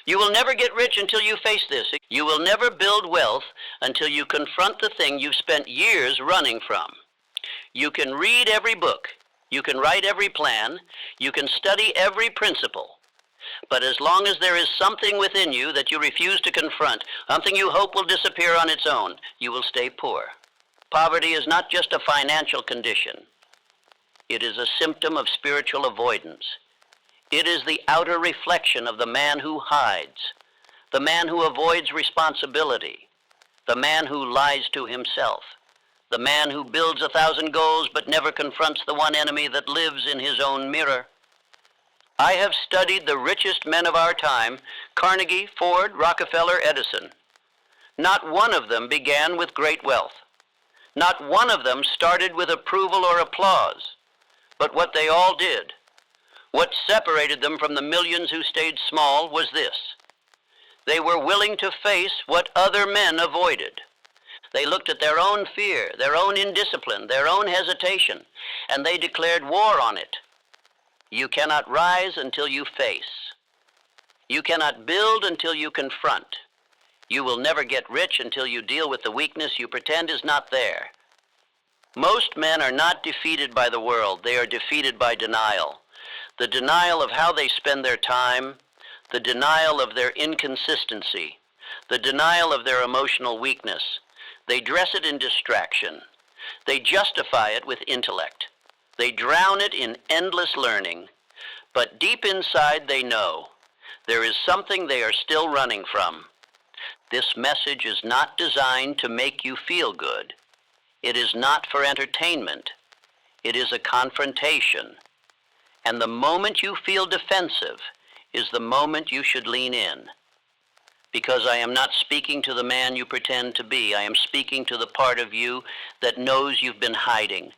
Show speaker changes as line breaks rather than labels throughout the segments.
You will never get rich until you face this. You will never build wealth until you confront the thing you've spent years running from. You can read every book, you can write every plan, you can study every principle. But as long as there is something within you that you refuse to confront, something you hope will disappear on its own, you will stay poor. Poverty is not just a financial condition. It is a symptom of spiritual avoidance. It is the outer reflection of the man who hides, the man who avoids responsibility, the man who lies to himself, the man who builds 1,000 goals but never confronts the one enemy that lives in his own mirror. I have studied the richest men of our time, Carnegie, Ford, Rockefeller, Edison. Not one of them began with great wealth. Not one of them started with approval or applause. But what they all did, what separated them from the millions who stayed small, was this. They were willing to face what other men avoided. They looked at their own fear, their own indiscipline, their own hesitation, and they declared war on it. You cannot rise until you face. You cannot build until you confront. You will never get rich until you deal with the weakness you pretend is not there. Most men are not defeated by the world. They are defeated by denial. The denial of how they spend their time, the denial of their inconsistency, the denial of their emotional weakness. They dress it in distraction. They justify it with intellect. They drown it in endless learning. But deep inside they know there is something they are still running from. This message is not designed to make you feel good. It is not for entertainment. It is a confrontation. And the moment you feel defensive is the moment you should lean in. Because I am not speaking to the man you pretend to be. I am speaking to the part of you that knows you've been hiding.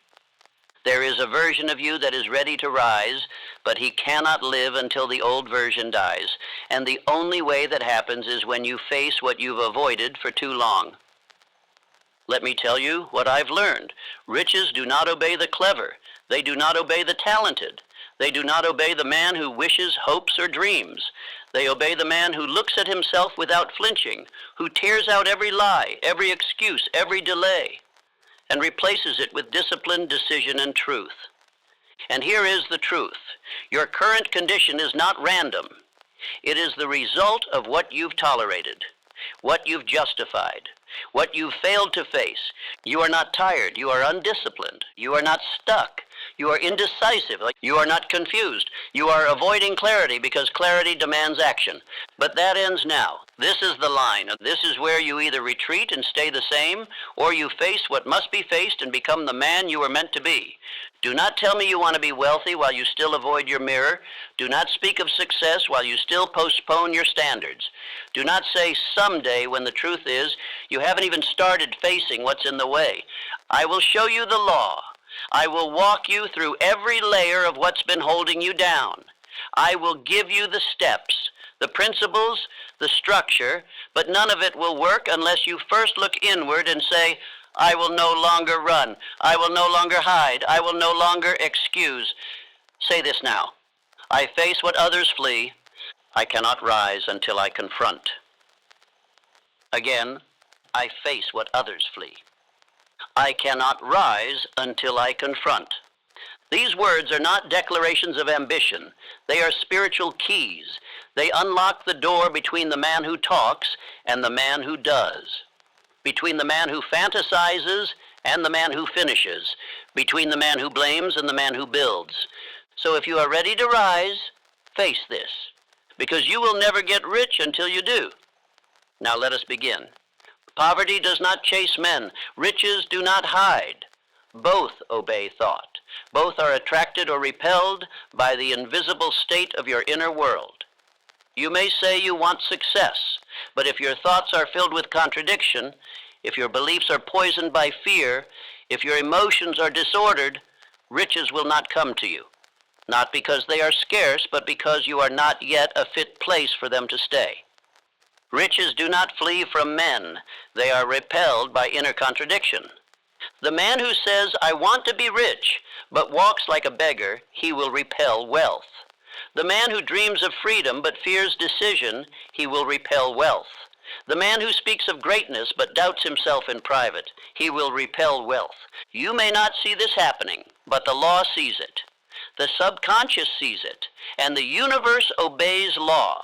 There is a version of you that is ready to rise, but he cannot live until the old version dies. And the only way that happens is when you face what you've avoided for too long. Let me tell you what I've learned. Riches do not obey the clever. They do not obey the talented. They do not obey the man who wishes, hopes, or dreams. They obey the man who looks at himself without flinching, who tears out every lie, every excuse, every delay, and replaces it with discipline, decision, and truth. And here is the truth. Your current condition is not random. It is the result of what you've tolerated, what you've justified, what you've failed to face. You are not tired. You are undisciplined. You are not stuck. You are indecisive. You are not confused. You are avoiding clarity because clarity demands action. But that ends now. This is the line. This is where you either retreat and stay the same, or you face what must be faced and become the man you were meant to be. Do not tell me you want to be wealthy while you still avoid your mirror. Do not speak of success while you still postpone your standards. Do not say someday when the truth is you haven't even started facing what's in the way. I will show you the law. I will walk you through every layer of what's been holding you down. I will give you the steps, the principles, the structure, but none of it will work unless you first look inward and say, I will no longer run. I will no longer hide. I will no longer excuse. Say this now. I face what others flee. I cannot rise until I confront. Again, I face what others flee. I cannot rise until I confront. These words are not declarations of ambition. They are spiritual keys. They unlock the door between the man who talks and the man who does, between the man who fantasizes and the man who finishes, between the man who blames and the man who builds. So if you are ready to rise, face this, because you will never get rich until you do. Now let us begin. Poverty does not chase men. Riches do not hide. Both obey thought. Both are attracted or repelled by the invisible state of your inner world. You may say you want success, but if your thoughts are filled with contradiction, if your beliefs are poisoned by fear, if your emotions are disordered, riches will not come to you. Not because they are scarce, but because you are not yet a fit place for them to stay. Riches do not flee from men. They are repelled by inner contradiction. The man who says, I want to be rich, but walks like a beggar, he will repel wealth. The man who dreams of freedom but fears decision, he will repel wealth. The man who speaks of greatness but doubts himself in private, he will repel wealth. You may not see this happening, but the law sees it. The subconscious sees it, and the universe obeys law.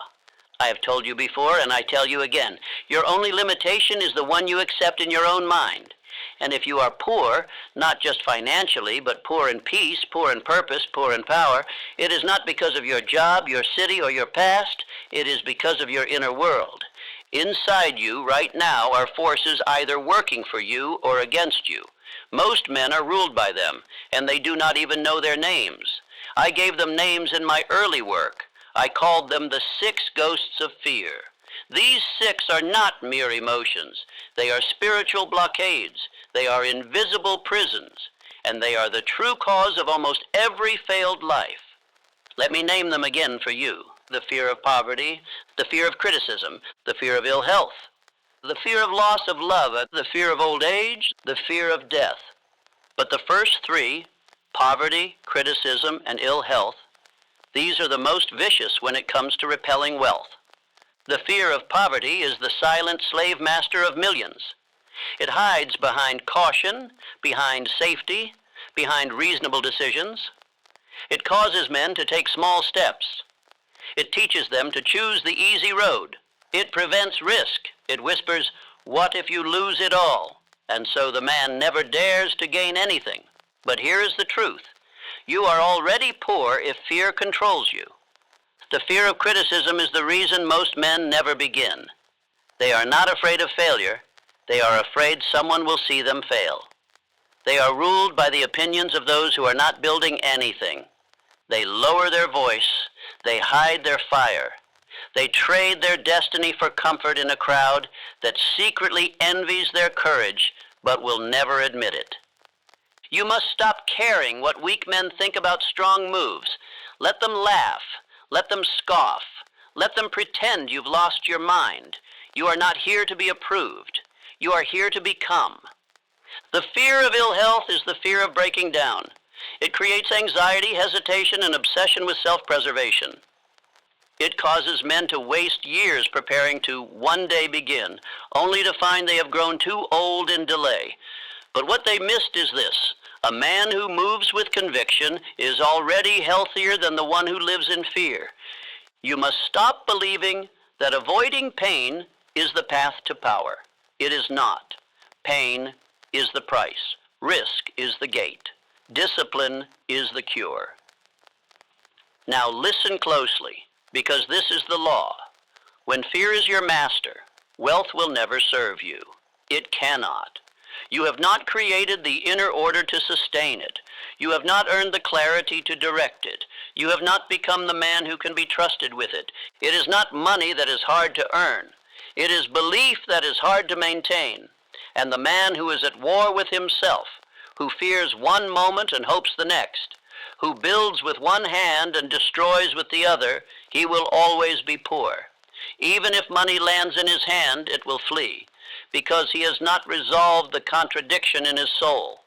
I have told you before, and I tell you again, your only limitation is the one you accept in your own mind. And if you are poor, not just financially, but poor in peace, poor in purpose, poor in power, it is not because of your job, your city, or your past. It is because of your inner world. Inside you, right now, are forces either working for you or against you. Most men are ruled by them, and they do not even know their names. I gave them names in my early work. I called them the 6 ghosts of fear. These 6 are not mere emotions. They are spiritual blockades. They are invisible prisons, and they are the true cause of almost every failed life. Let me name them again for you. The fear of poverty, the fear of criticism, the fear of ill health, the fear of loss of love, the fear of old age, the fear of death. But the first 3, poverty, criticism, and ill health, these are the most vicious when it comes to repelling wealth. The fear of poverty is the silent slave master of millions. It hides behind caution, behind safety, behind reasonable decisions. It causes men to take small steps. It teaches them to choose the easy road. It prevents risk. It whispers, "What if you lose it all?" And so the man never dares to gain anything. But here is the truth. You are already poor if fear controls you. The fear of criticism is the reason most men never begin. They are not afraid of failure. They are afraid someone will see them fail. They are ruled by the opinions of those who are not building anything. They lower their voice. They hide their fire. They trade their destiny for comfort in a crowd that secretly envies their courage but will never admit it. You must stop caring what weak men think about strong moves. Let them laugh. Let them scoff. Let them pretend you've lost your mind. You are not here to be approved. You are here to become. The fear of ill health is the fear of breaking down. It creates anxiety, hesitation, and obsession with self-preservation. It causes men to waste years preparing to one day begin, only to find they have grown too old in delay. But what they missed is this. A man who moves with conviction is already healthier than the one who lives in fear. You must stop believing that avoiding pain is the path to power. It is not. Pain is the price. Risk is the gate. Discipline is the cure. Now listen closely, because this is the law. When fear is your master, wealth will never serve you. It cannot. You have not created the inner order to sustain it. You have not earned the clarity to direct it. You have not become the man who can be trusted with it. It is not money that is hard to earn. It is belief that is hard to maintain. And the man who is at war with himself, who fears one moment and hopes the next, who builds with one hand and destroys with the other, he will always be poor. Even if money lands in his hand, it will flee, because he has not resolved the contradiction in his soul.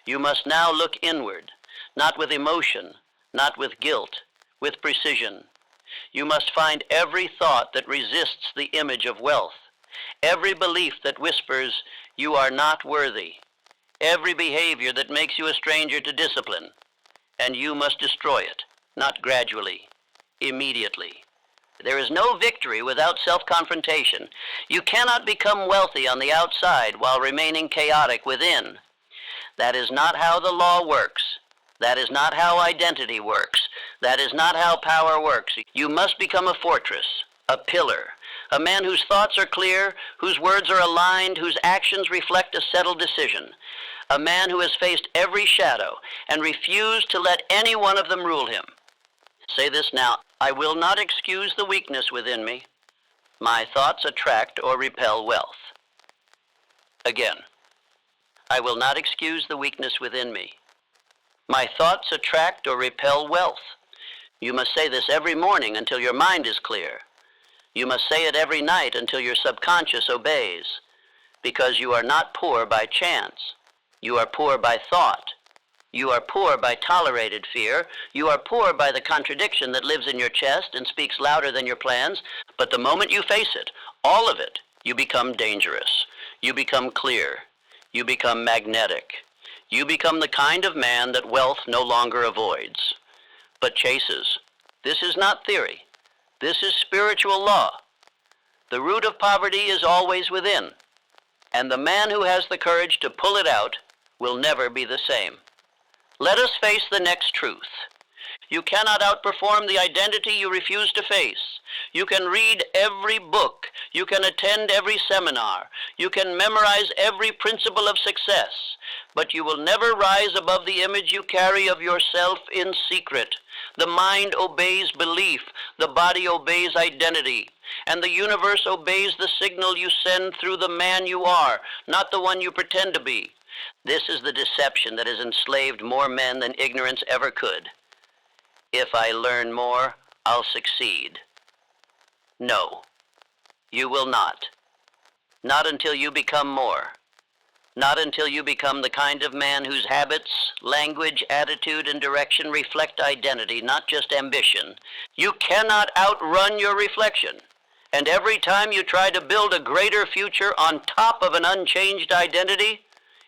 You must now look inward, not with emotion, not with guilt, with precision. You must find every thought that resists the image of wealth, every belief that whispers, "You are not worthy," every behavior that makes you a stranger to discipline, and you must destroy it, not gradually, immediately. There is no victory without self-confrontation. You cannot become wealthy on the outside while remaining chaotic within. That is not how the law works. That is not how identity works. That is not how power works. You must become a fortress, a pillar, a man whose thoughts are clear, whose words are aligned, whose actions reflect a settled decision, a man who has faced every shadow and refused to let any one of them rule him. Say this now: I will not excuse the weakness within me. My thoughts attract or repel wealth. Again, I will not excuse the weakness within me. My thoughts attract or repel wealth. You must say this every morning until your mind is clear. You must say it every night until your subconscious obeys, because you are not poor by chance. You are poor by thought. You are poor by tolerated fear. You are poor by the contradiction that lives in your chest and speaks louder than your plans. But the moment you face it, all of it, you become dangerous. You become clear. You become magnetic. You become the kind of man that wealth no longer avoids, but chases. This is not theory. This is spiritual law. The root of poverty is always within, and the man who has the courage to pull it out will never be the same. Let us face the next truth. You cannot outperform the identity you refuse to face. You can read every book. You can attend every seminar. You can memorize every principle of success. But you will never rise above the image you carry of yourself in secret. The mind obeys belief. The body obeys identity. And the universe obeys the signal you send through the man you are, not the one you pretend to be. This is the deception that has enslaved more men than ignorance ever could. If I learn more, I'll succeed. No, you will not. Not until you become more. Not until you become the kind of man whose habits, language, attitude, and direction reflect identity, not just ambition. You cannot outrun your reflection. And every time you try to build a greater future on top of an unchanged identity,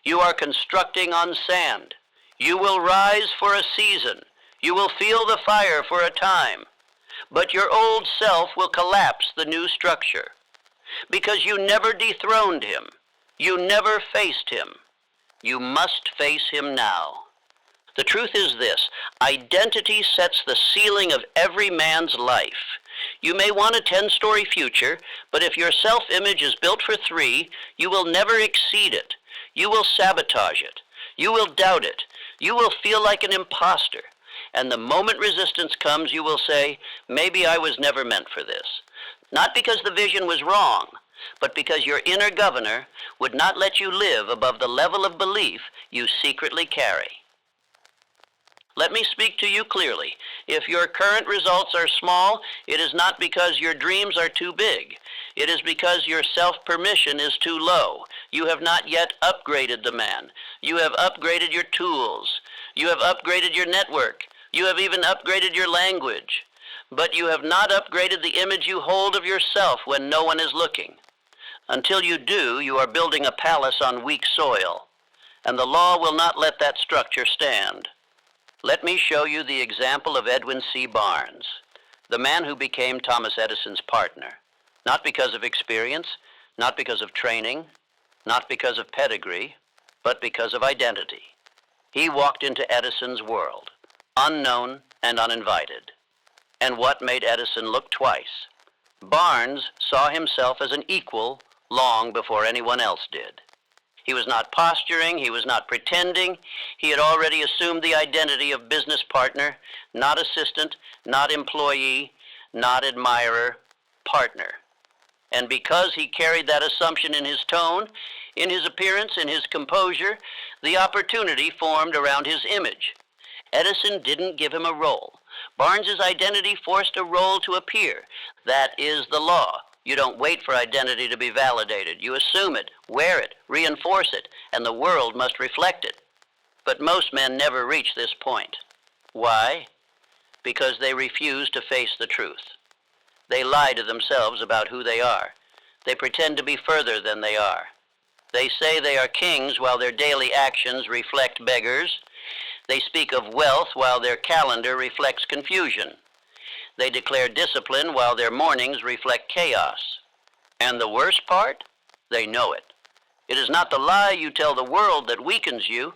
you are constructing on sand. You will rise for a season. You will feel the fire for a time. But your old self will collapse the new structure. Because you never dethroned him. You never faced him. You must face him now. The truth is this: identity sets the ceiling of every man's life. You may want a 10-story future, but if your self-image is built for 3, you will never exceed it. You will sabotage it. You will doubt it. You will feel like an imposter. And the moment resistance comes, you will say, maybe I was never meant for this. Not because the vision was wrong, but because your inner governor would not let you live above the level of belief you secretly carry. Let me speak to you clearly. If your current results are small, it is not because your dreams are too big. It is because your self-permission is too low. You have not yet upgraded the man. You have upgraded your tools. You have upgraded your network. You have even upgraded your language. But you have not upgraded the image you hold of yourself when no one is looking. Until you do, you are building a palace on weak soil, and the law will not let that structure stand. Let me show you the example of Edwin C. Barnes, the man who became Thomas Edison's partner, not because of experience, not because of training, not because of pedigree, but because of identity. He walked into Edison's world, unknown and uninvited. And what made Edison look twice? Barnes saw himself as an equal long before anyone else did. He was not posturing, he was not pretending. He had already assumed the identity of business partner, not assistant, not employee, not admirer, partner. And because he carried that assumption in his tone, in his appearance, in his composure, the opportunity formed around his image. Edison didn't give him a role. Barnes's identity forced a role to appear. That is the law. You don't wait for identity to be validated. You assume it, wear it, reinforce it, and the world must reflect it. But most men never reach this point. Why? Because they refuse to face the truth. They lie to themselves about who they are. They pretend to be further than they are. They say they are kings while their daily actions reflect beggars. They speak of wealth while their calendar reflects confusion. They declare discipline while their mornings reflect chaos. And the worst part? They know it. It is not the lie you tell the world that weakens you.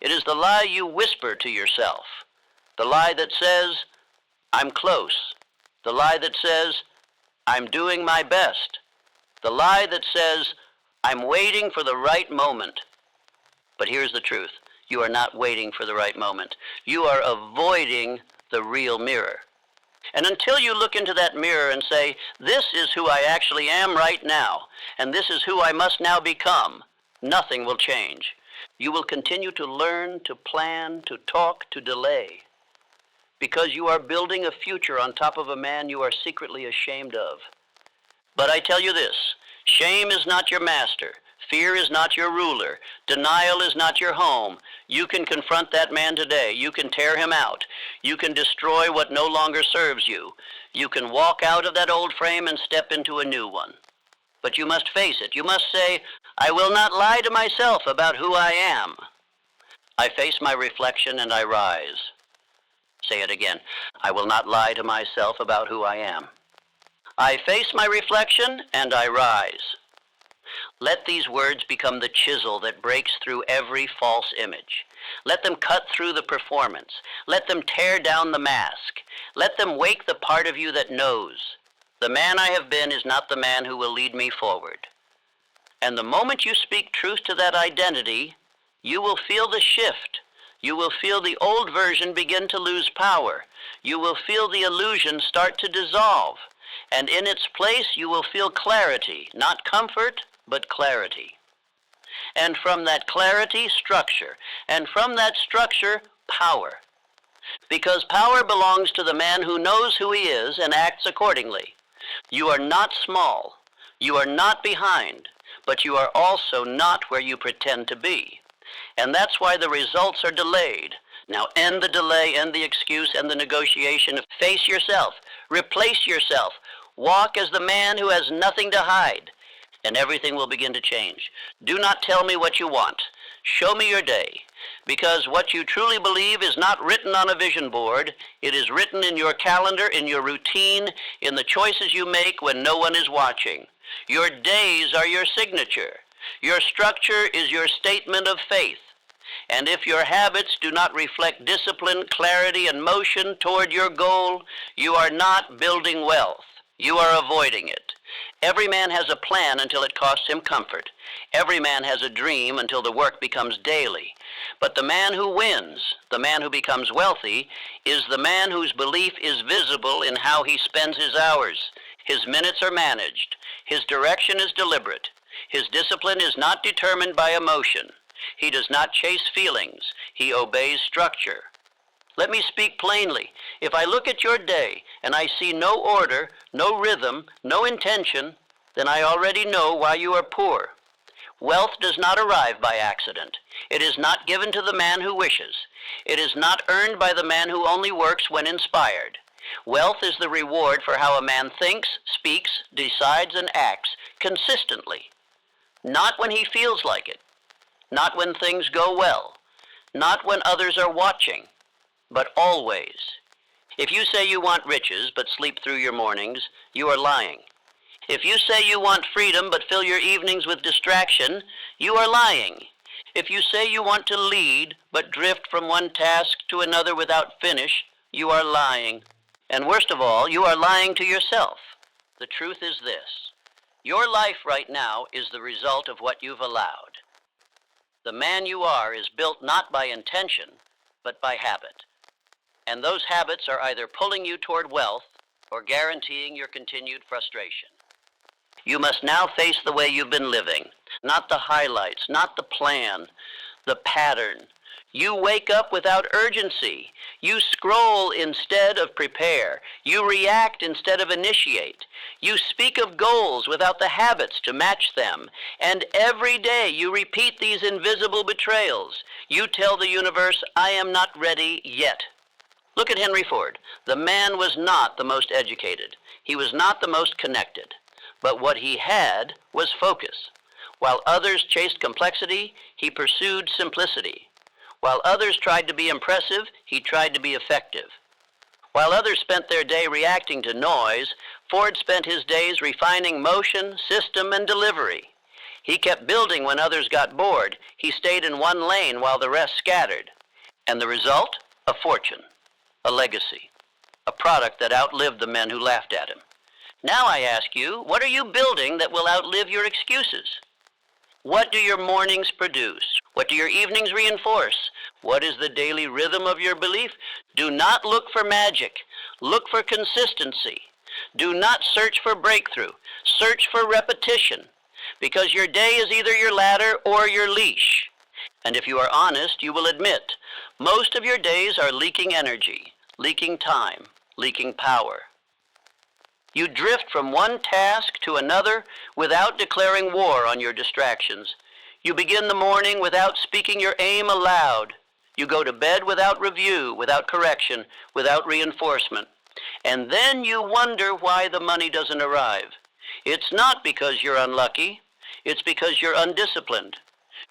It is the lie you whisper to yourself. The lie that says, I'm close. The lie that says, I'm doing my best. The lie that says, I'm waiting for the right moment. But here's the truth. You are not waiting for the right moment. You are avoiding the real mirror. And until you look into that mirror and say, this is who I actually am right now, and this is who I must now become, nothing will change. You will continue to learn, to plan, to talk, to delay, because you are building a future on top of a man you are secretly ashamed of. But I tell you this, shame is not your master. Fear is not your ruler. Denial is not your home. You can confront that man today. You can tear him out. You can destroy what no longer serves you. You can walk out of that old frame and step into a new one. But you must face it. You must say, I will not lie to myself about who I am. I face my reflection and I rise. Say it again. I will not lie to myself about who I am. I face my reflection and I rise. Let these words become the chisel that breaks through every false image. Let them cut through the performance. Let them tear down the mask. Let them wake the part of you that knows. The man I have been is not the man who will lead me forward. And the moment you speak truth to that identity, you will feel the shift. You will feel the old version begin to lose power. You will feel the illusion start to dissolve. And in its place, you will feel clarity, not comfort, but clarity. And from that clarity, structure. And from that structure, power. Because power belongs to the man who knows who he is and acts accordingly. You are not small. You are not behind. But you are also not where you pretend to be. And that's why the results are delayed. Now end the delay, end the excuse, end the negotiation. Face yourself. Replace yourself. Walk as the man who has nothing to hide. And everything will begin to change. Do not tell me what you want. Show me your day. Because what you truly believe is not written on a vision board. It is written in your calendar, in your routine, in the choices you make when no one is watching. Your days are your signature. Your structure is your statement of faith. And if your habits do not reflect discipline, clarity, and motion toward your goal, you are not building wealth. You are avoiding it. Every man has a plan until it costs him comfort. Every man has a dream until the work becomes daily. But the man who wins, the man who becomes wealthy, is the man whose belief is visible in how he spends his hours. His minutes are managed. His direction is deliberate. His discipline is not determined by emotion. He does not chase feelings. He obeys structure. Let me speak plainly. If I look at your day and I see no order, no rhythm, no intention, then I already know why you are poor. Wealth does not arrive by accident. It is not given to the man who wishes. It is not earned by the man who only works when inspired. Wealth is the reward for how a man thinks, speaks, decides, and acts consistently. Not when he feels like it. Not when things go well. Not when others are watching. But always. If you say you want riches but sleep through your mornings, you are lying. If you say you want freedom but fill your evenings with distraction, you are lying. If you say you want to lead but drift from one task to another without finish, you are lying. And worst of all, you are lying to yourself. The truth is this. Your life right now is the result of what you've allowed. The man you are is built not by intention, but by habit. And those habits are either pulling you toward wealth or guaranteeing your continued frustration. You must now face the way you've been living, not the highlights, not the plan, the pattern. You wake up without urgency. You scroll instead of prepare. You react instead of initiate. You speak of goals without the habits to match them. And every day you repeat these invisible betrayals. You tell the universe, I am not ready yet. Look at Henry Ford. The man was not the most educated. He was not the most connected. But what he had was focus. While others chased complexity, he pursued simplicity. While others tried to be impressive, he tried to be effective. While others spent their day reacting to noise, Ford spent his days refining motion, system, and delivery. He kept building when others got bored. He stayed in one lane while the rest scattered. And the result? A fortune. A legacy, a product that outlived the men who laughed at him. Now I ask you, what are you building that will outlive your excuses? What do your mornings produce? What do your evenings reinforce? What is the daily rhythm of your belief? Do not look for magic. Look for consistency. Do not search for breakthrough. Search for repetition. Because your day is either your ladder or your leash. And if you are honest, you will admit, most of your days are leaking energy, leaking time, leaking power. You drift from one task to another without declaring war on your distractions. You begin the morning without speaking your aim aloud. You go to bed without review, without correction, without reinforcement. And then you wonder why the money doesn't arrive. It's not because you're unlucky. It's because you're undisciplined.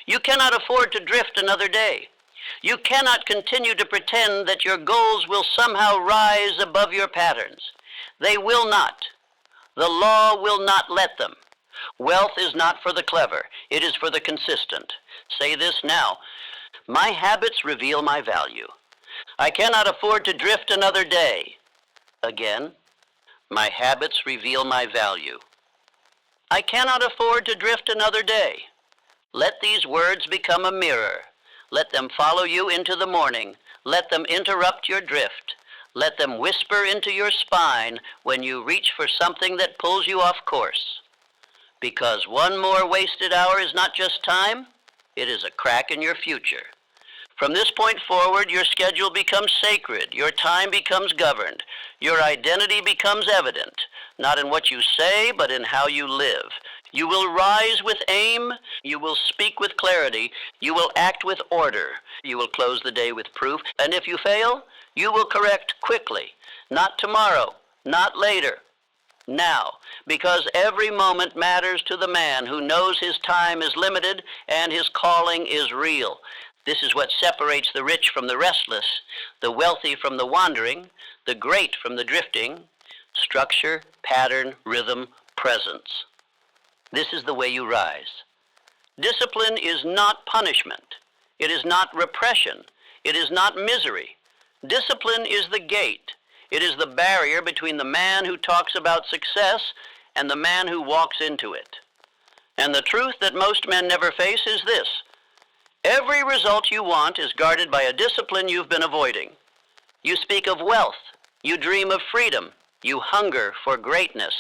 You cannot afford to drift another day. You cannot continue to pretend that your goals will somehow rise above your patterns. They will not. The law will not let them. Wealth is not for the clever. It is for the consistent. Say this now. My habits reveal my value. I cannot afford to drift another day. Again, my habits reveal my value. I cannot afford to drift another day. Let these words become a mirror. Let them follow you into the morning. Let them interrupt your drift. Let them whisper into your spine when you reach for something that pulls you off course. Because one more wasted hour is not just time, it is a crack in your future. From this point forward, your schedule becomes sacred. Your time becomes governed. Your identity becomes evident, not in what you say, but in how you live. You will rise with aim. You will speak with clarity. You will act with order. You will close the day with proof. And if you fail, you will correct quickly. Not tomorrow, not later. Now, because every moment matters to the man who knows his time is limited and his calling is real. This is what separates the rich from the restless, the wealthy from the wandering, the great from the drifting. Structure, pattern, rhythm, presence. This is the way you rise. Discipline is not punishment. It is not repression. It is not misery. Discipline is the gate. It is the barrier between the man who talks about success and the man who walks into it. And the truth that most men never face is this. Every result you want is guarded by a discipline you've been avoiding. You speak of wealth. You dream of freedom. You hunger for greatness.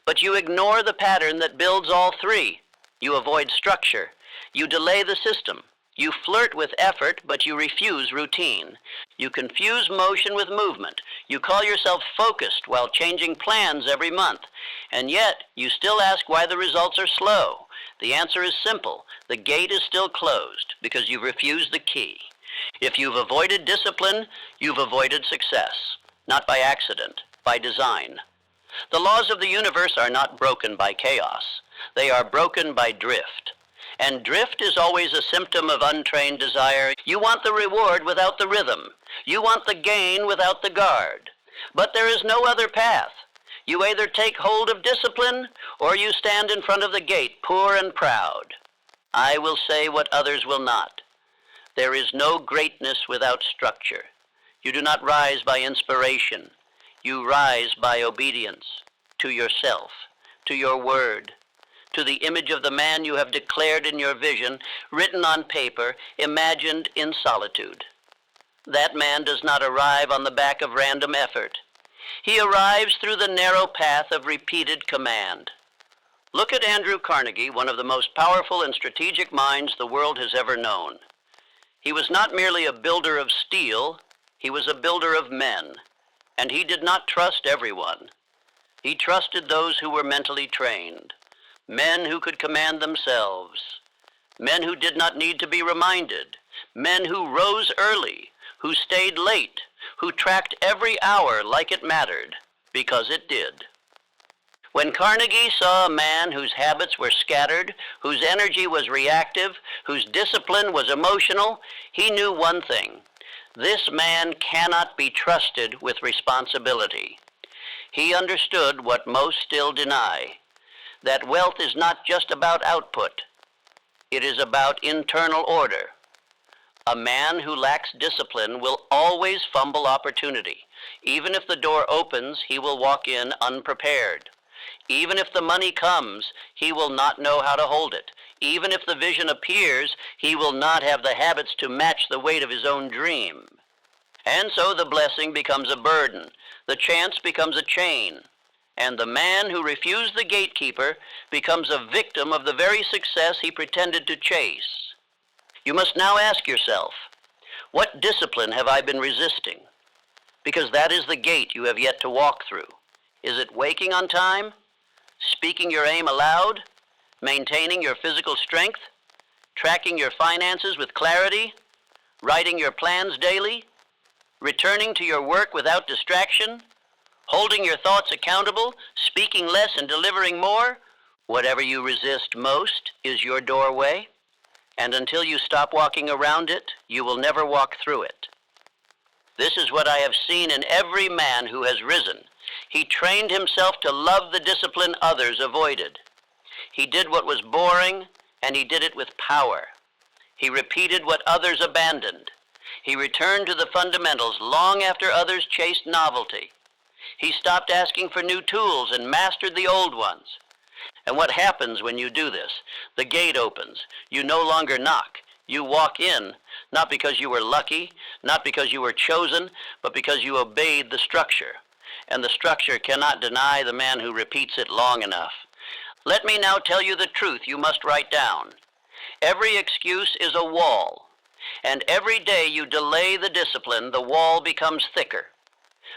But you ignore the pattern that builds all three. You avoid structure. You delay the system. You flirt with effort, but you refuse routine. You confuse motion with movement. You call yourself focused while changing plans every month. And yet, you still ask why the results are slow. The answer is simple. The gate is still closed because you've refused the key. If you've avoided discipline, you've avoided success. Not by accident, by design. The laws of the universe are not broken by chaos. They are broken by drift. And drift is always a symptom of untrained desire. You want the reward without the rhythm. You want the gain without the guard. But there is no other path. You either take hold of discipline or you stand in front of the gate, poor and proud. I will say what others will not. There is no greatness without structure. You do not rise by inspiration. You rise by obedience to yourself, to your word, to the image of the man you have declared in your vision, written on paper, imagined in solitude. That man does not arrive on the back of random effort. He arrives through the narrow path of repeated command. Look at Andrew Carnegie, one of the most powerful and strategic minds the world has ever known. He was not merely a builder of steel, he was a builder of men, and he did not trust everyone. He trusted those who were mentally trained, men who could command themselves, men who did not need to be reminded, men who rose early, who stayed late, who tracked every hour like it mattered, because it did. When Carnegie saw a man whose habits were scattered, whose energy was reactive, whose discipline was emotional, he knew one thing. This man cannot be trusted with responsibility. He understood what most still deny, that wealth is not just about output. It is about internal order. A man who lacks discipline will always fumble opportunity. Even if the door opens, he will walk in unprepared. Even if the money comes, he will not know how to hold it. Even if the vision appears, he will not have the habits to match the weight of his own dream. And so the blessing becomes a burden. The chance becomes a chain. And the man who refused the gatekeeper becomes a victim of the very success he pretended to chase. You must now ask yourself, what discipline have I been resisting? Because that is the gate you have yet to walk through. Is it waking on time? Speaking your aim aloud? Maintaining your physical strength? Tracking your finances with clarity? Writing your plans daily? Returning to your work without distraction? Holding your thoughts accountable? Speaking less and delivering more? Whatever you resist most is your doorway, and until you stop walking around it, you will never walk through it. This is what I have seen in every man who has risen. He trained himself to love the discipline others avoided. He did what was boring, and he did it with power. He repeated what others abandoned. He returned to the fundamentals long after others chased novelty. He stopped asking for new tools and mastered the old ones. And what happens when you do this? The gate opens. You no longer knock. You walk in, not because you were lucky, not because you were chosen, but because you obeyed the structure. And the structure cannot deny the man who repeats it long enough. Let me now tell you the truth you must write down. Every excuse is a wall, and every day you delay the discipline, the wall becomes thicker.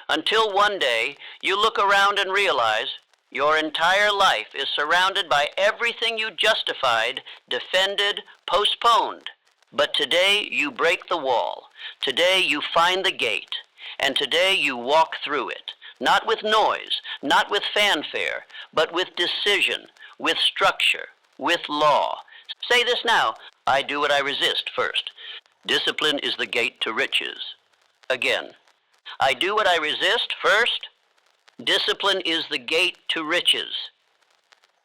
Until one day you look around and realize your entire life is surrounded by everything you justified, defended, postponed. But today you break the wall. Today you find the gate. And today you walk through it. Not with noise, not with fanfare, but with decision, with structure, with law. Say this now. I do what I resist first. Discipline is the gate to riches. Again. I do what I resist first. Discipline is the gate to riches.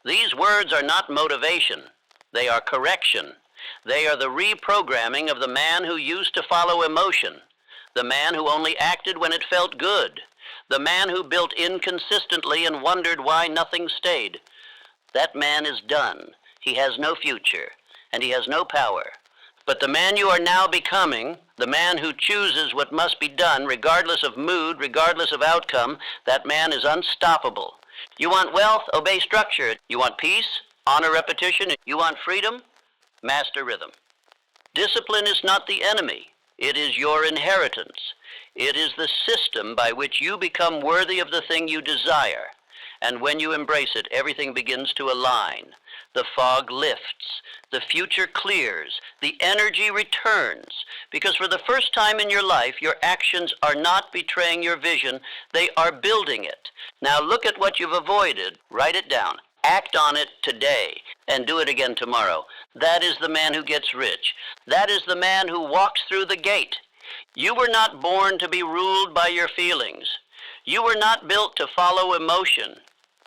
These words are not motivation. They are correction. They are the reprogramming of the man who used to follow emotion, the man who only acted when it felt good, the man who built inconsistently and wondered why nothing stayed. That man is done. He has no future, and he has no power. But the man you are now becoming, the man who chooses what must be done regardless of mood, regardless of outcome, that man is unstoppable. You want wealth? Obey structure. You want peace? Honor repetition. You want freedom? Master rhythm. Discipline is not the enemy. It is your inheritance. It is the system by which you become worthy of the thing you desire. And when you embrace it, everything begins to align. The fog lifts. The future clears. The energy returns. Because for the first time in your life, your actions are not betraying your vision. They are building it. Now look at what you've avoided. Write it down. Act on it today and do it again tomorrow. That is the man who gets rich. That is the man who walks through the gate. You were not born to be ruled by your feelings. You were not built to follow emotion.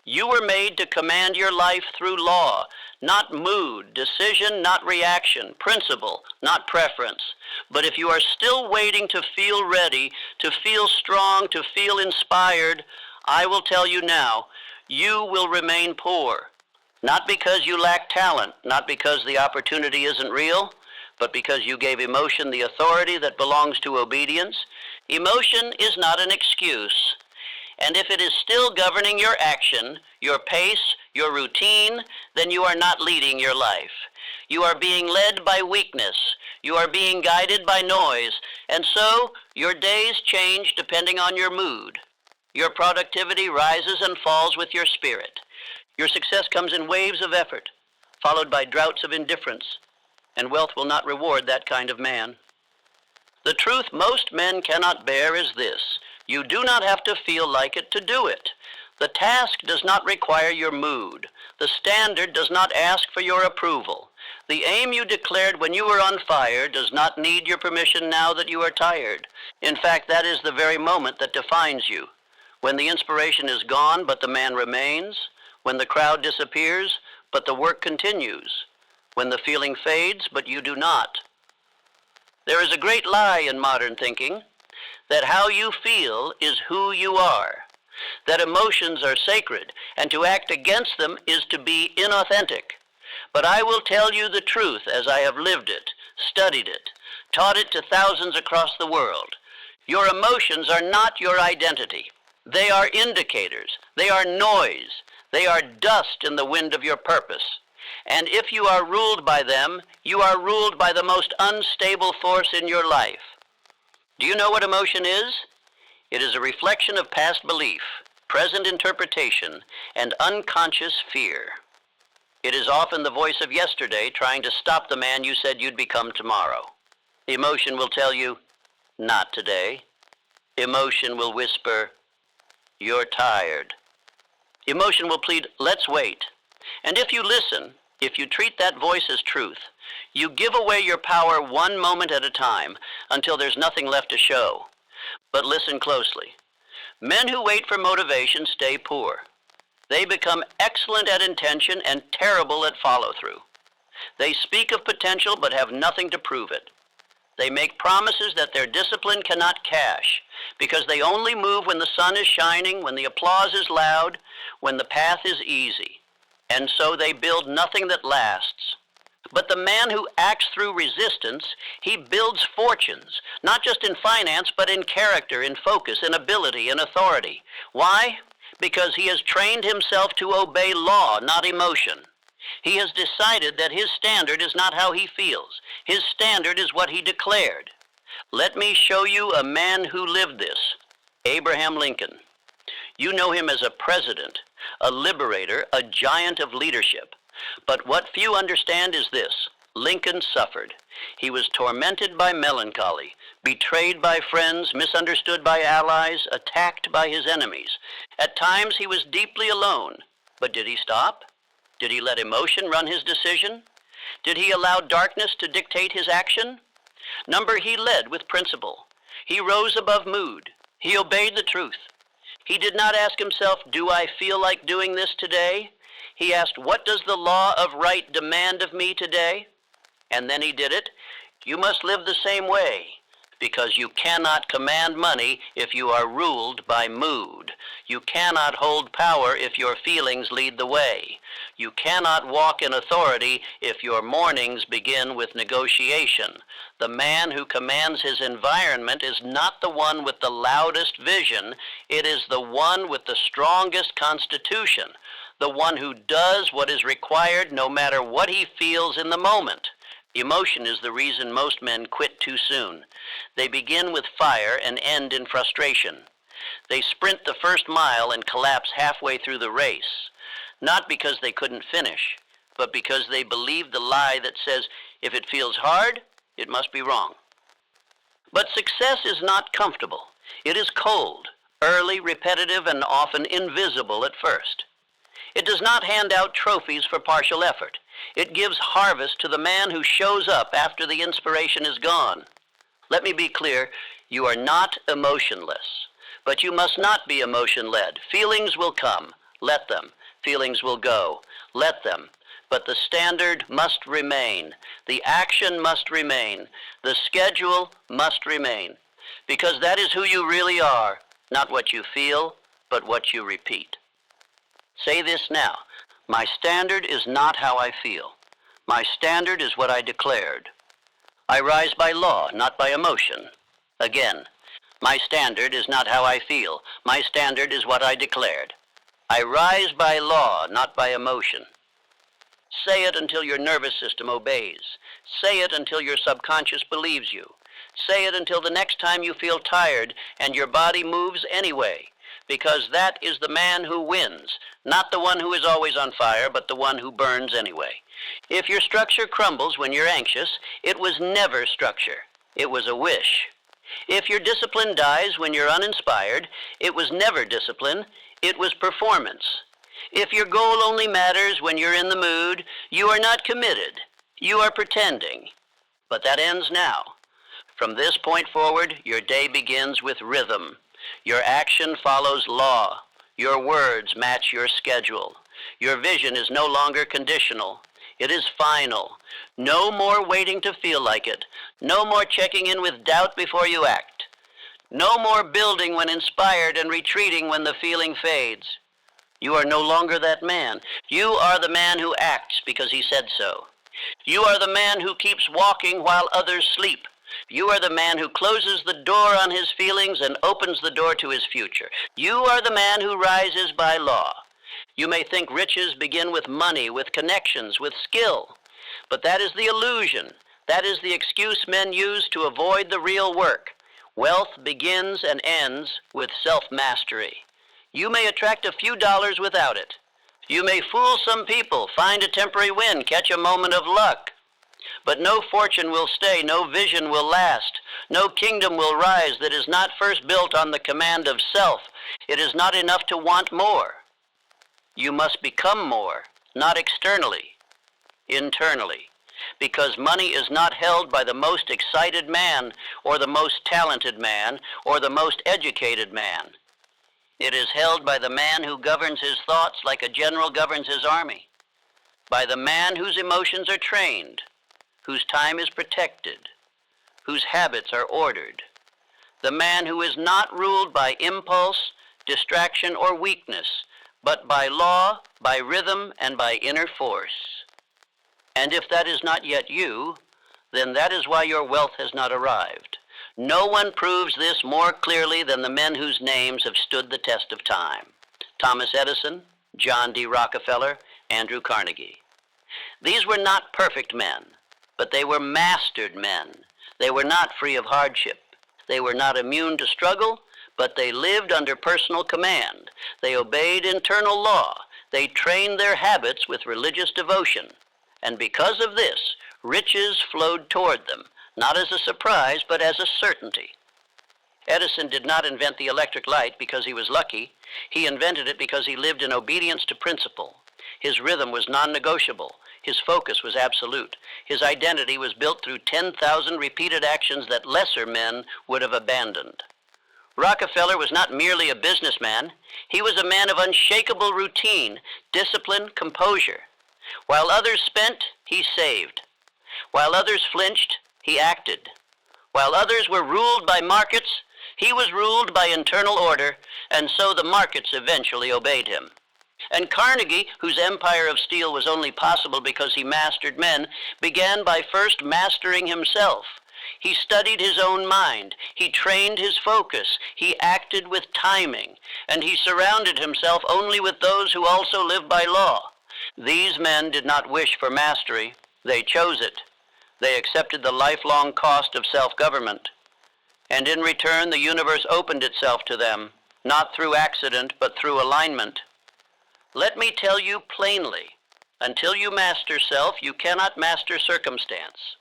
You were made to command your life through law, not mood, decision, not reaction, principle, not preference. But if you are still waiting to feel ready, to feel strong, to feel inspired, I will tell you now, you will remain poor. Not because you lack talent, not because the opportunity isn't real, but because you gave emotion the authority that belongs to obedience. Emotion is not an excuse. And if it is still governing your action, your pace, your routine, then you are not leading your life. You are being led by weakness. You are being guided by noise. And so your days change depending on your mood. Your productivity rises and falls with your spirit. Your success comes in waves of effort, followed by droughts of indifference, and wealth will not reward that kind of man. The truth most men cannot bear is this: you do not have to feel like it to do it. The task does not require your mood. The standard does not ask for your approval. The aim you declared when you were on fire does not need your permission now that you are tired. In fact, that is the very moment that defines you. When the inspiration is gone, but the man remains. When the crowd disappears, but the work continues. When the feeling fades, but you do not. There is a great lie in modern thinking, that how you feel is who you are, that emotions are sacred, and to act against them is to be inauthentic. But I will tell you the truth as I have lived it, studied it, taught it to thousands across the world. Your emotions are not your identity. They are indicators. They are noise. They are dust in the wind of your purpose. And if you are ruled by them, you are ruled by the most unstable force in your life. Do you know what emotion is? It is a reflection of past belief. present interpretation, and unconscious fear. It is often the voice of yesterday trying to stop the man you said you'd become tomorrow. Emotion will tell you, not today. Emotion will whisper, you're tired. Emotion will plead, let's wait. And if you listen, if you treat that voice as truth, you give away your power one moment at a time until there's nothing left to show. But listen closely. Men who wait for motivation stay poor. They become excellent at intention and terrible at follow-through. They speak of potential but have nothing to prove it. They make promises that their discipline cannot cash because they only move when the sun is shining, when the applause is loud, when the path is easy. And so they build nothing that lasts. But the man who acts through resistance, he builds fortunes, not just in finance, but in character, in focus, in ability, in authority. Why? Because he has trained himself to obey law, not emotion. He has decided that his standard is not how he feels. His standard is what he declared. Let me show you a man who lived this, Abraham Lincoln. You know him as a president, a liberator, a giant of leadership. But what few understand is this: Lincoln suffered. He was tormented by melancholy, betrayed by friends, misunderstood by allies, attacked by his enemies. At times he was deeply alone. But did he stop? Did he let emotion run his decision? Did he allow darkness to dictate his action? He led with principle. He rose above mood. He obeyed the truth. He did not ask himself, do I feel like doing this today? He asked, what does the law of right demand of me today? And then he did it. You must live the same way, because you cannot command money if you are ruled by mood. You cannot hold power if your feelings lead the way. You cannot walk in authority if your mornings begin with negotiation. The man who commands his environment is not the one with the loudest vision. It is the one with the strongest constitution, the one who does what is required no matter what he feels in the moment. Emotion is the reason most men quit too soon. They begin with fire and end in frustration. They sprint the first mile and collapse halfway through the race, not because they couldn't finish, but because they believe the lie that says, if it feels hard, it must be wrong. But success is not comfortable. It is cold, early, repetitive, and often invisible at first. It does not hand out trophies for partial effort. It gives harvest to the man who shows up after the inspiration is gone. Let me be clear, you are not emotionless, but you must not be emotion-led. Feelings will come, let them. Feelings will go, let them. But the standard must remain. The action must remain. The schedule must remain. Because that is who you really are, not what you feel, but what you repeat. Say this now. My standard is not how I feel. My standard is what I declared. I rise by law, not by emotion. Again, my standard is not how I feel. My standard is what I declared. I rise by law, not by emotion. Say it until your nervous system obeys. Say it until your subconscious believes you. Say it until the next time you feel tired and your body moves anyway, because that is the man who wins, not the one who is always on fire, but the one who burns anyway. If your structure crumbles when you're anxious, it was never structure. It was a wish. If your discipline dies when you're uninspired, it was never discipline. It was performance. If your goal only matters when you're in the mood, you are not committed. You are pretending. But that ends now. From this point forward, your day begins with rhythm. Your action follows law. Your words match your schedule. Your vision is no longer conditional. It is final. No more waiting to feel like it. No more checking in with doubt before you act. No more building when inspired and retreating when the feeling fades. You are no longer that man. You are the man who acts because he said so. You are the man who keeps walking while others sleep. You are the man who closes the door on his feelings and opens the door to his future. You are the man who rises by law. You may think riches begin with money, with connections, with skill. But that is the illusion. That is the excuse men use to avoid the real work. Wealth begins and ends with self-mastery. You may attract a few dollars without it. You may fool some people, find a temporary win, catch a moment of luck. But no fortune will stay, no vision will last, no kingdom will rise that is not first built on the command of self. It is not enough to want more. You must become more, not externally, internally. Because money is not held by the most excited man, or the most talented man, or the most educated man. It is held by the man who governs his thoughts like a general governs his army, by the man whose emotions are trained, whose time is protected, whose habits are ordered, the man who is not ruled by impulse, distraction, or weakness, but by law, by rhythm, and by inner force. And if that is not yet you, then that is why your wealth has not arrived. No one proves this more clearly than the men whose names have stood the test of time. Thomas Edison, John D. Rockefeller, Andrew Carnegie. These were not perfect men, but they were mastered men. They were not free of hardship. They were not immune to struggle, but they lived under personal command. They obeyed internal law. They trained their habits with religious devotion. And because of this, riches flowed toward them, not as a surprise, but as a certainty. Edison did not invent the electric light because he was lucky. He invented it because he lived in obedience to principle. His rhythm was non-negotiable. His focus was absolute. His identity was built through 10,000 repeated actions that lesser men would have abandoned. Rockefeller was not merely a businessman. He was a man of unshakable routine, discipline, composure. While others spent, he saved. While others flinched, he acted. While others were ruled by markets, he was ruled by internal order, and so the markets eventually obeyed him. And Carnegie, whose empire of steel was only possible because he mastered men, began by first mastering himself. He studied his own mind. He trained his focus. He acted with timing. And he surrounded himself only with those who also lived by law. These men did not wish for mastery. They chose it. They accepted the lifelong cost of self-government. And in return, the universe opened itself to them, not through accident, but through alignment. Let me tell you plainly, until you master self, you cannot master circumstance.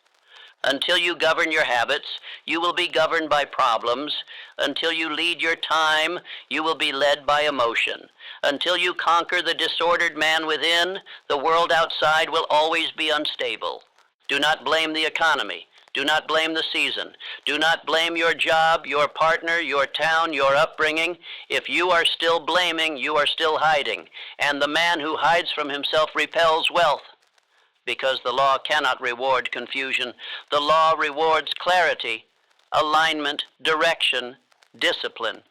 Until you govern your habits, you will be governed by problems. Until you lead your time, you will be led by emotion. Until you conquer the disordered man within, the world outside will always be unstable. Do not blame the economy. Do not blame the season. Do not blame your job, your partner, your town, your upbringing. If you are still blaming, you are still hiding. And the man who hides from himself repels wealth. Because the law cannot reward confusion. The law rewards clarity, alignment, direction, discipline.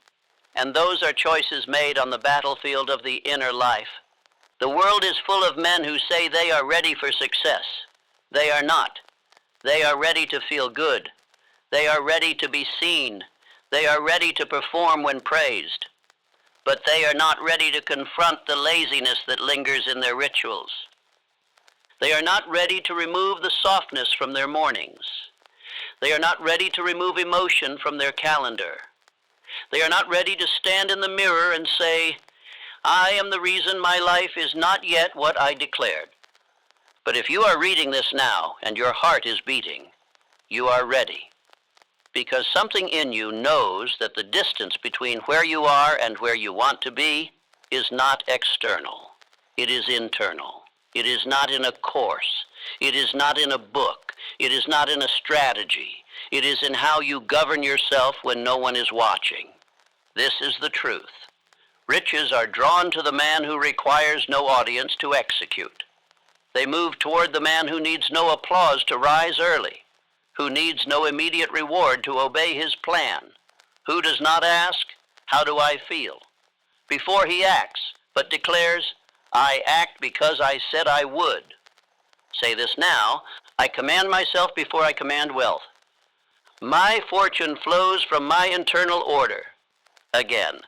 And those are choices made on the battlefield of the inner life. The world is full of men who say they are ready for success. They are not. They are ready to feel good. They are ready to be seen. They are ready to perform when praised. But they are not ready to confront the laziness that lingers in their rituals. They are not ready to remove the softness from their mornings. They are not ready to remove emotion from their calendar. They are not ready to stand in the mirror and say, I am the reason my life is not yet what I declared. But if you are reading this now and your heart is beating, you are ready. Because something in you knows that the distance between where you are and where you want to be is not external. It is internal. It is not in a course. It is not in a book. It is not in a strategy. It is in how you govern yourself when no one is watching. This is the truth. Riches are drawn to the man who requires no audience to execute. They move toward the man who needs no applause to rise early, who needs no immediate reward to obey his plan, who does not ask, how do I feel, before he acts, but declares, I act because I said I would. Say this now, I command myself before I command wealth. My fortune flows from my internal order. Again,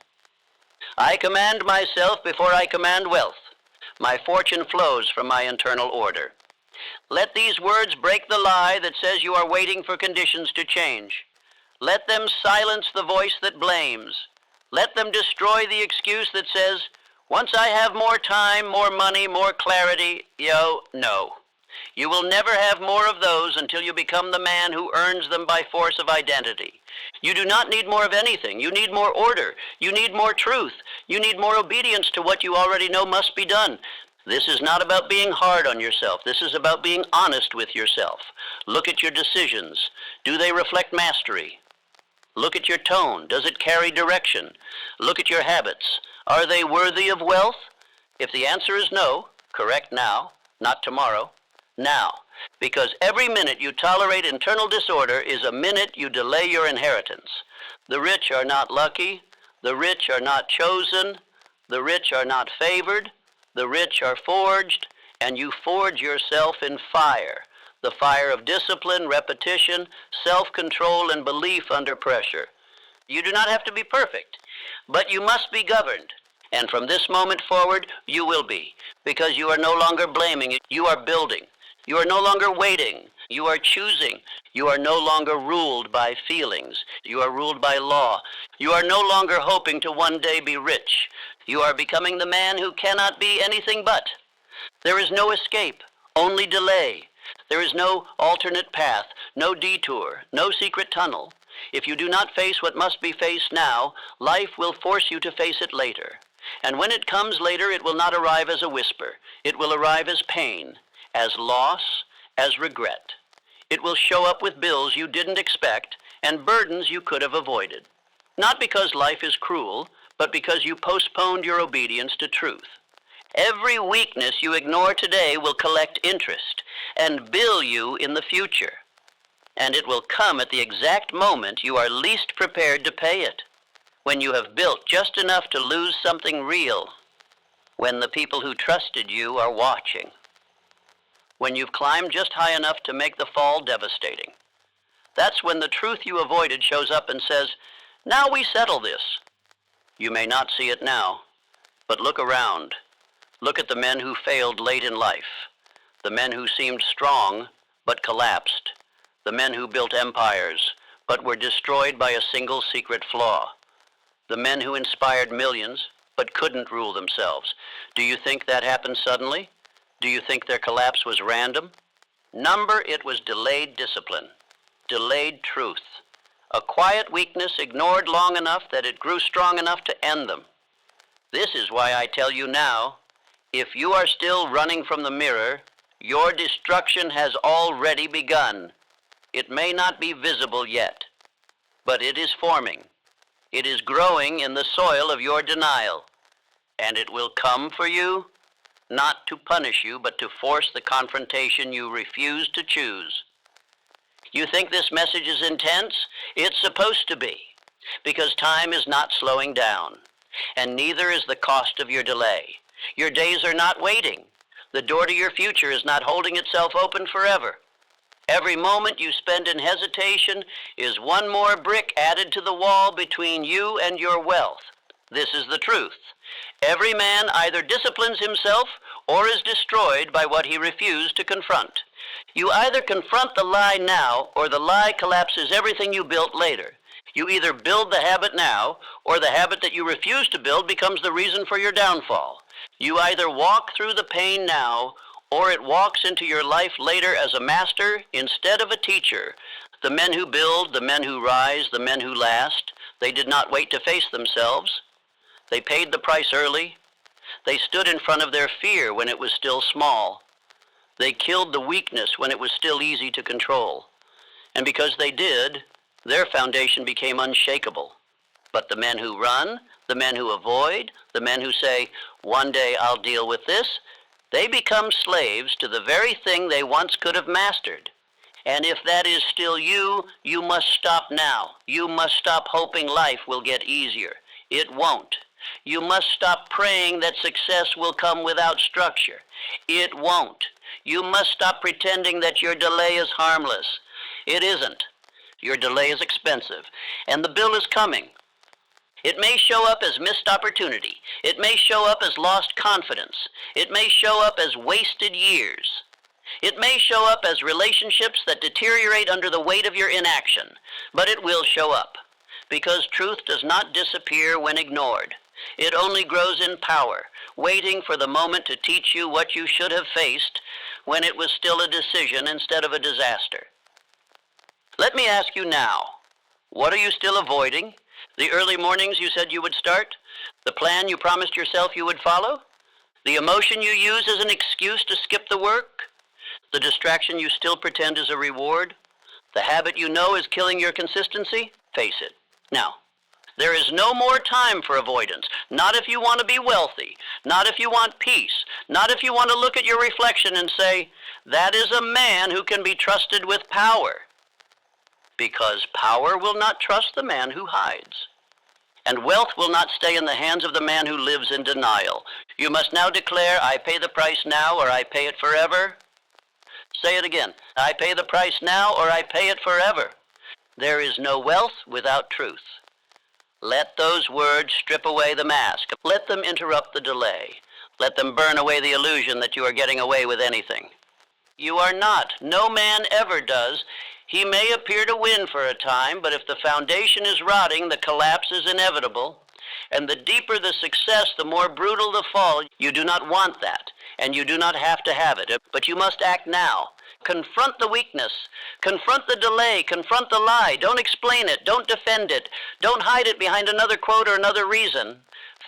I command myself before I command wealth. My fortune flows from my internal order. Let these words break the lie that says you are waiting for conditions to change. Let them silence the voice that blames. Let them destroy the excuse that says, once I have more time, more money, more clarity, no. You will never have more of those until you become the man who earns them by force of identity. You do not need more of anything. You need more order. You need more truth. You need more obedience to what you already know must be done. This is not about being hard on yourself. This is about being honest with yourself. Look at your decisions. Do they reflect mastery? Look at your tone. Does it carry direction? Look at your habits. Are they worthy of wealth? If the answer is no, correct now, not tomorrow. Now, because every minute you tolerate internal disorder is a minute you delay your inheritance. The rich are not lucky. The rich are not chosen. The rich are not favored. The rich are forged, and you forge yourself in fire. The fire of discipline, repetition, self-control, and belief under pressure. You do not have to be perfect, but you must be governed. And from this moment forward, you will be, because you are no longer blaming. You are building. You are no longer waiting. You are choosing. You are no longer ruled by feelings. You are ruled by law. You are no longer hoping to one day be rich. You are becoming the man who cannot be anything but. There is no escape, only delay. There is no alternate path, no detour, no secret tunnel. If you do not face what must be faced now, life will force you to face it later. And when it comes later, it will not arrive as a whisper. It will arrive as pain, as loss, as regret. It will show up with bills you didn't expect and burdens you could have avoided. Not because life is cruel, but because you postponed your obedience to truth. Every weakness you ignore today will collect interest and bill you in the future. And it will come at the exact moment you are least prepared to pay it, when you have built just enough to lose something real, when the people who trusted you are watching, when you've climbed just high enough to make the fall devastating. That's when the truth you avoided shows up and says, now we settle this. You may not see it now, but look around. Look at the men who failed late in life, the men who seemed strong but collapsed, the men who built empires but were destroyed by a single secret flaw, the men who inspired millions but couldn't rule themselves. Do you think that happened suddenly? Do you think their collapse was random? Number, it was delayed discipline, delayed truth, a quiet weakness ignored long enough that it grew strong enough to end them. This is why I tell you now, if you are still running from the mirror, your destruction has already begun. It may not be visible yet, but it is forming. It is growing in the soil of your denial, and it will come for you, not to punish you, but to force the confrontation you refuse to choose. You think this message is intense? It's supposed to be, because time is not slowing down, and neither is the cost of your delay. Your days are not waiting. The door to your future is not holding itself open forever. Every moment you spend in hesitation is one more brick added to the wall between you and your wealth. This is the truth. Every man either disciplines himself or is destroyed by what he refused to confront. You either confront the lie now, or the lie collapses everything you built later. You either build the habit now, or the habit that you refuse to build becomes the reason for your downfall. You either walk through the pain now, or it walks into your life later as a master instead of a teacher. The men who build, the men who rise, the men who last, they did not wait to face themselves. They paid the price early. They stood in front of their fear when it was still small. They killed the weakness when it was still easy to control. And because they did, their foundation became unshakable. But the men who run, the men who avoid, the men who say, one day I'll deal with this, they become slaves to the very thing they once could have mastered. And if that is still you, you must stop now. You must stop hoping life will get easier. It won't. You must stop praying that success will come without structure. It won't. You must stop pretending that your delay is harmless. It isn't. Your delay is expensive, and the bill is coming. It may show up as missed opportunity. It may show up as lost confidence. It may show up as wasted years. It may show up as relationships that deteriorate under the weight of your inaction, but it will show up. because truth does not disappear when ignored. It only grows in power, waiting for the moment to teach you what you should have faced when it was still a decision instead of a disaster. Let me ask you now, what are you still avoiding? The early mornings you said you would start? The plan you promised yourself you would follow? The emotion you use as an excuse to skip the work? The distraction you still pretend is a reward? The habit you know is killing your consistency? Face it. Now, there is no more time for avoidance. Not if you want to be wealthy. Not if you want peace. Not if you want to look at your reflection and say, that is a man who can be trusted with power. Because power will not trust the man who hides. And wealth will not stay in the hands of the man who lives in denial. You must now declare, I pay the price now or I pay it forever. Say it again. I pay the price now or I pay it forever. There is no wealth without truth. Let those words strip away the mask. Let them interrupt the delay. Let them burn away the illusion that you are getting away with anything. You are not. No man ever does. He may appear to win for a time, but if the foundation is rotting, the collapse is inevitable. And the deeper the success, the more brutal the fall. You do not want that, and you do not have to have it, but you must act now. Confront the weakness. Confront the delay. Confront the lie. Don't explain it. Don't defend it. Don't hide it behind another quote or another reason.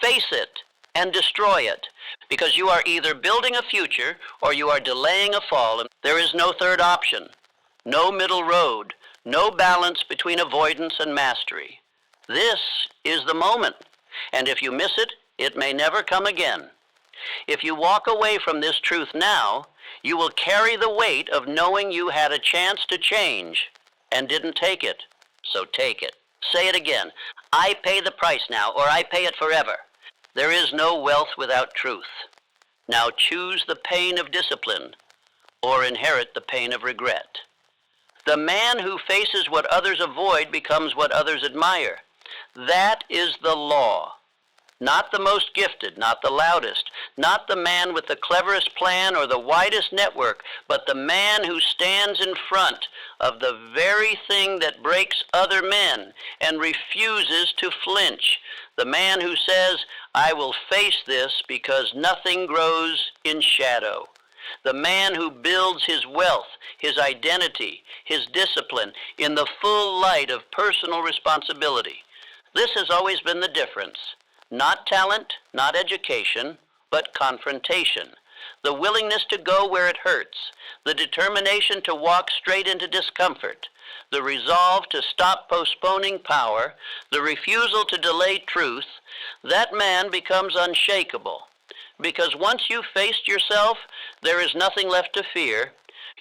Face it and destroy it, because you are either building a future or you are delaying a fall, and there is no third option. No middle road, no balance between avoidance and mastery. This is the moment, and if you miss it, it may never come again. If you walk away from this truth now, you will carry the weight of knowing you had a chance to change and didn't take it, so take it. Say it again. I pay the price now, or I pay it forever. There is no wealth without truth. Now choose the pain of discipline, or inherit the pain of regret. The man who faces what others avoid becomes what others admire. That is the law. Not the most gifted, not the loudest, not the man with the cleverest plan or the widest network, but the man who stands in front of the very thing that breaks other men and refuses to flinch. The man who says, I will face this because nothing grows in shadow. The man who builds his wealth, his identity, his discipline in the full light of personal responsibility. This has always been the difference. Not talent, not education, but confrontation. The willingness to go where it hurts. The determination to walk straight into discomfort. The resolve to stop postponing power. The refusal to delay truth. That man becomes unshakable. Because once you've faced yourself, there is nothing left to fear.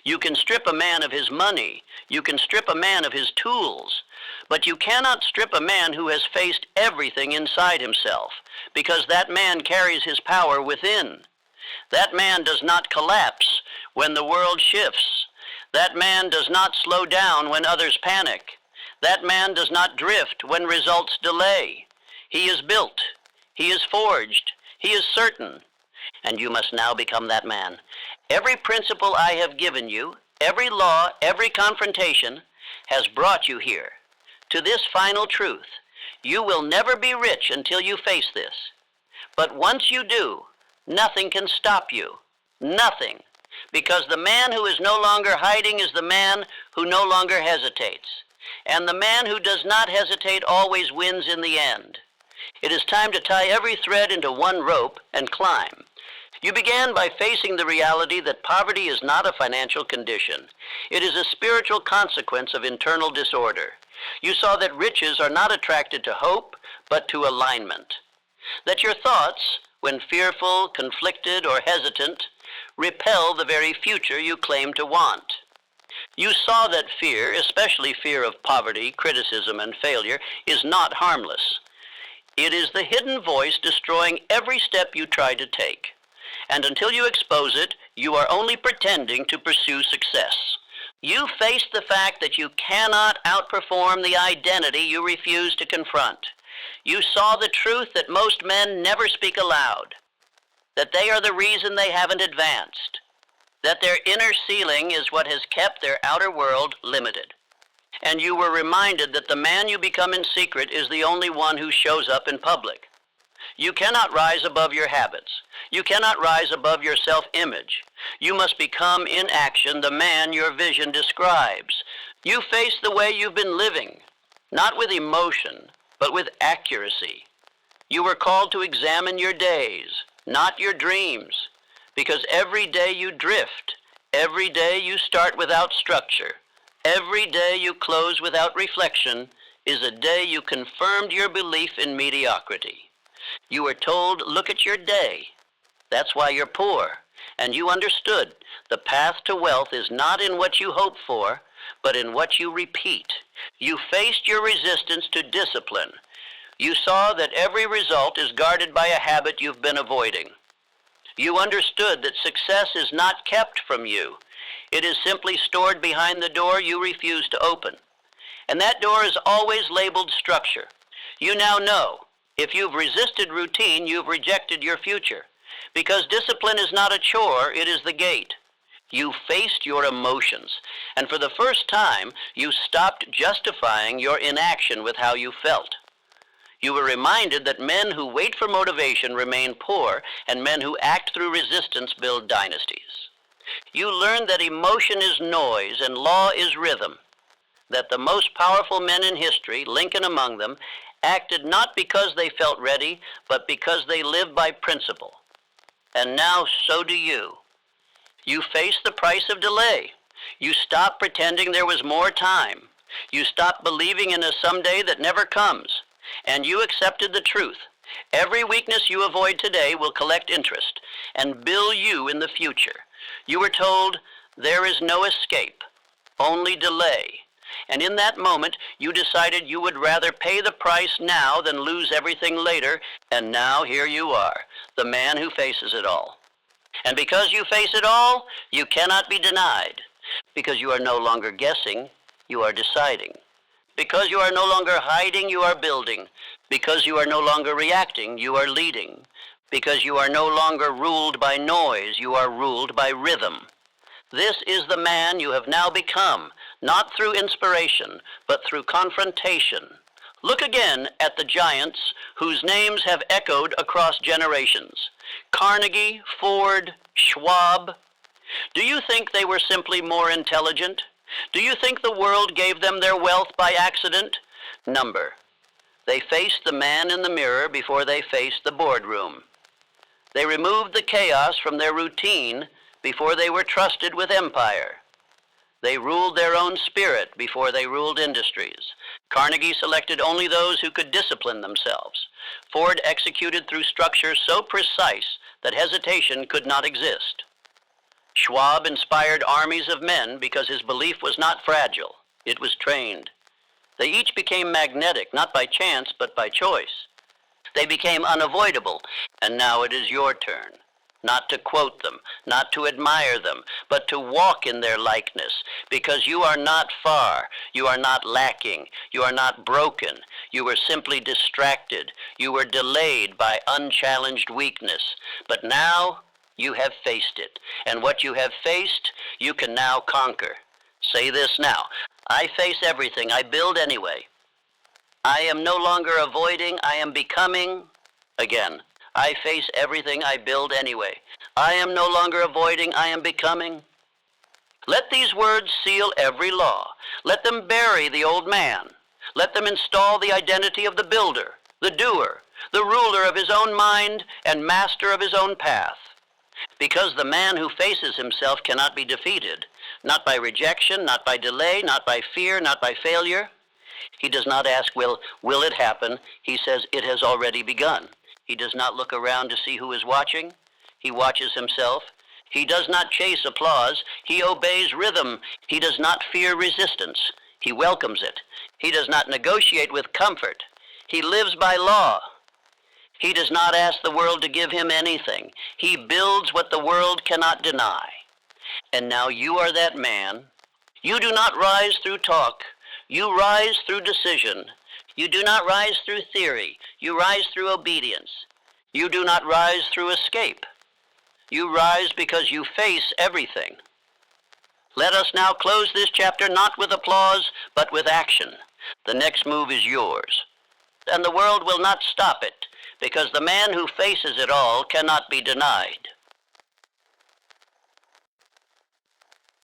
You can strip a man of his money. You can strip a man of his tools. But you cannot strip a man who has faced everything inside himself, because that man carries his power within. That man does not collapse when the world shifts. That man does not slow down when others panic. That man does not drift when results delay. He is built. He is forged. He is certain. And you must now become that man. Every principle I have given you, every law, every confrontation, has brought you here, to this final truth. You will never be rich until you face this. But once you do, nothing can stop you. Nothing. Because the man who is no longer hiding is the man who no longer hesitates. And the man who does not hesitate always wins in the end. It is time to tie every thread into one rope and climb. You began by facing the reality that poverty is not a financial condition. It is a spiritual consequence of internal disorder. You saw that riches are not attracted to hope, but to alignment. That your thoughts, when fearful, conflicted, or hesitant, repel the very future you claim to want. You saw that fear, especially fear of poverty, criticism, and failure, is not harmless. It is the hidden voice destroying every step you try to take. And until you expose it, you are only pretending to pursue success. You face the fact that you cannot outperform the identity you refuse to confront. You saw the truth that most men never speak aloud, that they are the reason they haven't advanced, that their inner ceiling is what has kept their outer world limited. And you were reminded that the man you become in secret is the only one who shows up in public. You cannot rise above your habits. You cannot rise above your self-image. You must become in action the man your vision describes. You face the way you've been living, not with emotion, but with accuracy. You were called to examine your days, not your dreams, because every day you drift, every day you start without structure, every day you close without reflection is a day you confirmed your belief in mediocrity. You were told, look at your day. That's why you're poor. And you understood the path to wealth is not in what you hope for, but in what you repeat. You faced your resistance to discipline. You saw that every result is guarded by a habit you've been avoiding. You understood that success is not kept from you. It is simply stored behind the door you refuse to open. And that door is always labeled structure. You now know, if you've resisted routine, you've rejected your future. Because discipline is not a chore, it is the gate. You faced your emotions, and for the first time, you stopped justifying your inaction with how you felt. You were reminded that men who wait for motivation remain poor, and men who act through resistance build dynasties. You learned that emotion is noise and law is rhythm, that the most powerful men in history, Lincoln among them, acted not because they felt ready, but because they lived by principle. And now so do you. You face the price of delay. You stop pretending there was more time. You stop believing in a someday that never comes. And you accepted the truth. Every weakness you avoid today will collect interest and bill you in the future. You were told, there is no escape, only delay. And in that moment, you decided you would rather pay the price now than lose everything later, and now here you are, the man who faces it all. And because you face it all, you cannot be denied. Because you are no longer guessing, you are deciding. Because you are no longer hiding, you are building. Because you are no longer reacting, you are leading. Because you are no longer ruled by noise, you are ruled by rhythm. This is the man you have now become, not through inspiration, but through confrontation. Look again at the giants whose names have echoed across generations. Carnegie, Ford, Schwab. Do you think they were simply more intelligent? Do you think the world gave them their wealth by accident? Number. They faced the man in the mirror before they faced the boardroom. They removed the chaos from their routine before they were trusted with empire. They ruled their own spirit before they ruled industries. Carnegie selected only those who could discipline themselves. Ford executed through structure so precise that hesitation could not exist. Schwab inspired armies of men because his belief was not fragile. It was trained. They each became magnetic, not by chance, but by choice. They became unavoidable, and now it is your turn. Not to quote them, not to admire them, but to walk in their likeness, because you are not far, you are not lacking, you are not broken, you were simply distracted, you were delayed by unchallenged weakness, but now you have faced it, and what you have faced, you can now conquer. Say this now, I face everything, I build anyway. I am no longer avoiding, I am becoming. Again. I face everything, I build anyway. I am no longer avoiding, I am becoming. Let these words seal every law. Let them bury the old man. Let them install the identity of the builder, the doer, the ruler of his own mind and master of his own path. Because the man who faces himself cannot be defeated, not by rejection, not by delay, not by fear, not by failure. He does not ask, will it happen? He says, it has already begun. He does not look around to see who is watching. He watches himself. He does not chase applause. He obeys rhythm. He does not fear resistance. He welcomes it. He does not negotiate with comfort. He lives by law. He does not ask the world to give him anything. He builds what the world cannot deny. And now you are that man. You do not rise through talk. You rise through decision. You do not rise through theory. You rise through obedience. You do not rise through escape. You rise because you face everything. Let us now close this chapter not with applause, but with action. The next move is yours. And the world will not stop it, because the man who faces it all cannot be denied.